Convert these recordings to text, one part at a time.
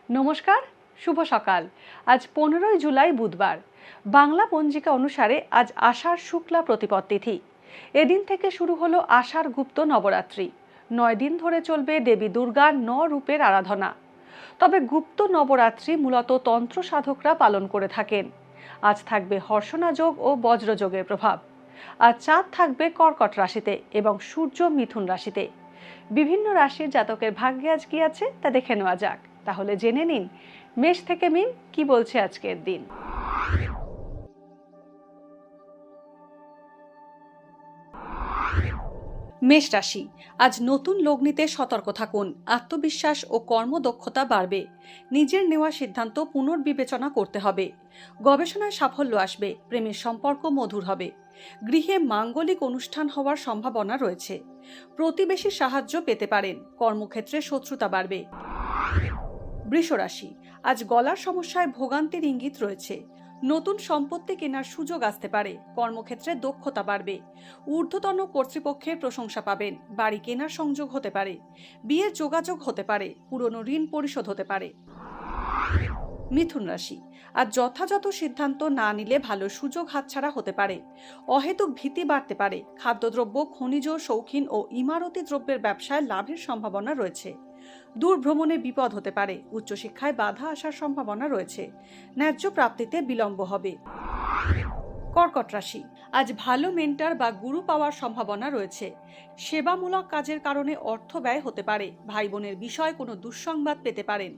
নমস্কার, শুভ সকাল। আজ 15ই জুলাই বুধবার। বাংলা পঞ্জিকা অনুসারে আজ আষাঢ় শুক্লা প্রতিপদ তিথি। এদিন থেকে শুরু হলো আষাঢ় গুপ্ত নবরাত্রি। 9 দিন ধরে চলবে দেবী দুর্গার 9 রূপের আরাধনা। তবে গুপ্ত নবরাত্রি মূলত তন্ত্র সাধকরা পালন করে থাকেন। আজ থাকবে হর্ষণা যোগ ও বজ্রযোগের প্রভাব। আজ চাঁদ থাকবে কর্কট রাশিতে এবং সূর্য মিথুন রাশিতে। বিভিন্ন রাশির জাতকের ভাগ্যে আজ কি আছে তা দেখে নেওয়া যাক। তাহলে জেনে নিন মেষ থেকে মিন কি বলছে আজকের দিন। মেষ রাশি, আজ নতুন লগ্নিতে সতর্ক থাকুন। আত্মবিশ্বাস ও কর্মদক্ষতা বাড়বে। নিজের নেওয়া সিদ্ধান্ত পুনর্বিবেচনা করতে হবে। গবেষণায় সাফল্য আসবে। প্রেমের সম্পর্ক মধুর হবে। গৃহে মাঙ্গলিক অনুষ্ঠান হওয়ার সম্ভাবনা রয়েছে। প্রতিবেশীর সাহায্য পেতে পারেন। কর্মক্ষেত্রে শত্রুতা বাড়বে। বৃষ রাশি, আজ গলার সমস্যায় ভোগান্তির ইঙ্গিত রয়েছে। নতুন সম্পত্তি কেনার সুযোগ আসতে পারে। কর্মক্ষেত্রে দক্ষতা বাড়বে। ঊর্ধ্বতন কর্তৃপক্ষের প্রশংসা পাবেন। বাড়ি কেনার সংযোগ হতে পারে। বিয়ের যোগাযোগ হতে পারে। পুরনো ঋণ পরিশোধ হতে পারে। মিথুন রাশি, আজ যথাযথ সিদ্ধান্ত না নিলে ভালো সুযোগ হাতছাড়া হতে পারে। অহেতুক ভীতি বাড়তে পারে। খাদ্যদ্রব্য, খনিজ, শৌখিন ও ইমারতি দ্রব্যের ব্যবসায় লাভের সম্ভাবনা রয়েছে। দূর ভ্রমণে বিপদ হতে পারে। উচ্চশিক্ষায় বাধা আসার সম্ভাবনা রয়েছে। ন্যায্য প্রাপ্তিতে বিলম্ব হবে। কর্কট রাশি, আজ ভালো মেন্টর বা গুরু পাওয়ার সম্ভাবনা রয়েছে। সেবামূলক কাজের কারণে অর্থ ব্যয় হতে পারে। ভাই বোনের বিষয়ে কোনো দুঃসংবাদ পেতে পারেন।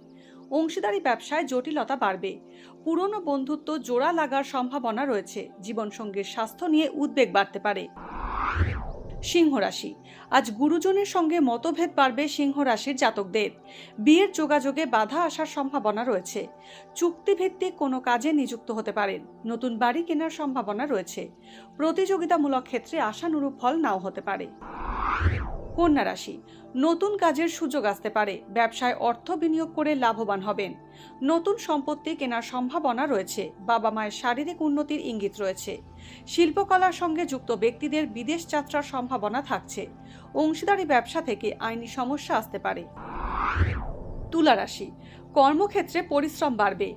অংশীদারি ব্যবসায় জটিলতা বাড়বে। পুরনো বন্ধুত্ব জোড়া লাগার সম্ভাবনা রয়েছে। জীবনসঙ্গীর স্বাস্থ্য নিয়ে উদ্বেগ বাড়তে পারে। সিংহ রাশি, আজ গুরুজনের সঙ্গে মতভেদ বাড়বে সিংহ রাশির জাতকদের। বিয়ের যোগাযোগে বাধা আসার সম্ভাবনা রয়েছে। চুক্তিভিত্তিক কোনো কাজে নিযুক্ত হতে পারেন। নতুন বাড়ি কেনার সম্ভাবনা রয়েছে। প্রতিযোগিতামূলক ক্ষেত্রে আশানুরূপ ফল নাও হতে পারে। কন্যা রাশি, নতুন কাজের সুযোগ আসতে পারে। ব্যবসায় অর্থ বিনিয়োগ করে লাভবান হবেন। নতুন সম্পত্তি কেনার সম্ভাবনা রয়েছে। বাবা মায়ের শারীরিক উন্নতির ইঙ্গিত রয়েছে। শিল্পকলার সঙ্গে যুক্ত ব্যক্তিদের বিদেশ যাত্রার সম্ভাবনা থাকছে। অংশীদারি ব্যবসা থেকে আইনি সমস্যা আসতে পারে। তুলা রাশি, কর্মক্ষেত্রে পরিশ্রম বাড়বে।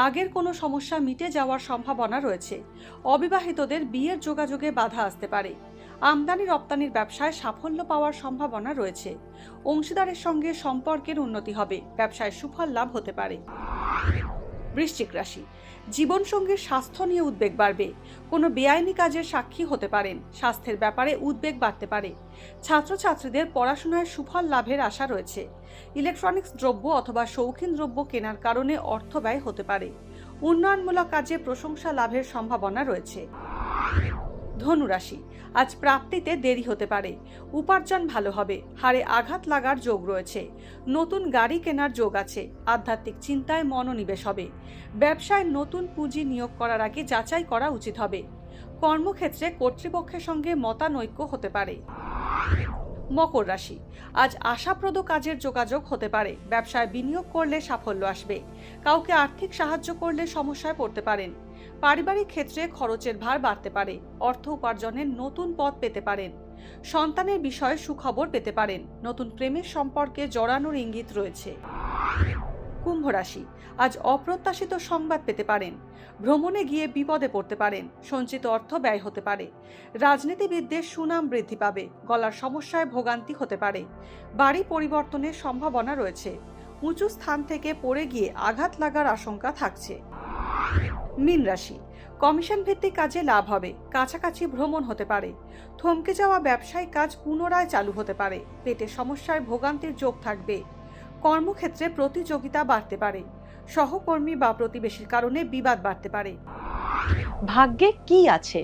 আগের কোনো সমস্যা মিটে যাওয়ার সম্ভাবনা রয়েছে। অবিবাহিতদের বিয়ের যোগাযোগে বাধা আসতে পারে। আমদানি রপ্তানির ব্যবসায় সাফল্য পাওয়ার সম্ভাবনা রয়েছে। অংশীদারের সঙ্গে সম্পর্কের উন্নতি হবে। ব্যবসায় সুফল লাভ হতে পারে। বৃশ্চিক রাশি, জীবনসঙ্গীর স্বাস্থ্য নিয়ে উদ্বেগ বাড়বে। কোনো বেআইনি কাজের সাক্ষী হতে পারেন। স্বাস্থ্যের ব্যাপারে উদ্বেগ বাড়তে পারে। ছাত্রছাত্রীদের পড়াশোনায় সুফল লাভের আশা রয়েছে। ইলেকট্রনিক্স দ্রব্য অথবা শৌখিন দ্রব্য কেনার কারণে অর্থ ব্যয় হতে পারে। উন্নয়নমূলক কাজে প্রশংসা লাভের সম্ভাবনা রয়েছে। ধনু রাশি, আজ প্রাপ্তিতে দেরি হতে পারে। উপার্জন ভালো হবে। হাড়ে আঘাত লাগার যোগ রয়েছে। নতুন গাড়ি কেনার যোগ আছে। আধ্যাত্মিক চিন্তায় মনোনিবেশ হবে। ব্যবসায় নতুন পুঁজি নিয়োগ করার আগে যাচাই করা উচিত হবে। কর্মক্ষেত্রে কর্তৃপক্ষের সঙ্গে মতানৈক্য হতে পারে। মকর রাশি, আজ আশাপ্রদ কাজের যোগাযোগ হতে পারে। ব্যবসায় বিনিয়োগ করলে সাফল্য আসবে। কাউকে আর্থিক সাহায্য করলে সমস্যায় পড়তে পারেন। পারিবারিক ক্ষেত্রে খরচের ভার বাড়তে পারে। অর্থ উপার্জনের নতুন পথ পেতে পারেন। সন্তানের বিষয়ে সুখবর পেতে পারেন। নতুন প্রেমের সম্পর্কে জড়ানোর ইঙ্গিত রয়েছে। কুম্ভ রাশি, আজ অপ্রত্যাশিত সংবাদ পেতে পারেন। ভ্রমণে গিয়ে বিপদে পড়তে পারেন। সঞ্চিত অর্থ ব্যয় হতে পারে। রাজনীতিবিদদের সুনাম বৃদ্ধি পাবে। গলার সমস্যায় ভোগান্তি হতে পারে। বাড়ি পরিবর্তনের সম্ভাবনা রয়েছে। উঁচু স্থান থেকে পড়ে গিয়ে আঘাত লাগার আশঙ্কা থাকছে। মীন রাশি, কমিশন ভিত্তিক কাজে লাভ হবে। কাছাকাছি ভ্রমণ হতে পারে। থমকে যাওয়া ব্যবসায়িক কাজ পুনরায় চালু হতে পারে। পেটের সমস্যায় ভোগান্তির যোগ থাকবে। কর্মক্ষেত্রে প্রতিযোগিতা বাড়তে পারে। সহকর্মী বা প্রতিবেশীর কারণে বিবাদ বাড়তে পারে। ভাগ্যে কি আছে,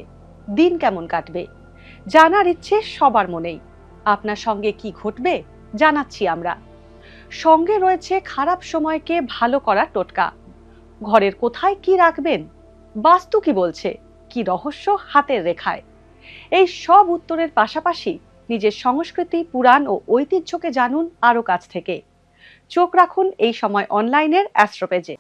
দিন কেমন কাটবে, জানার ইচ্ছে সবার মনেই। আপনার সঙ্গে কি ঘটবে জানাচ্ছি আমরা। সঙ্গে রয়েছে খারাপ সময়কে ভালো করার টোটকা। ঘরের কোথায় কি রাখবেন, বাস্তু কি বলছে, কি রহস্য হাতের রেখায়। এই সব উত্তরের পাশাপাশি নিজের সংস্কৃতি, পুরাণ ও ঐতিহ্যকে জানুন আরও কাছ থেকে। চোখ রাখুন এই সময় অনলাইনের অ্যাস্ট্রো পেজে।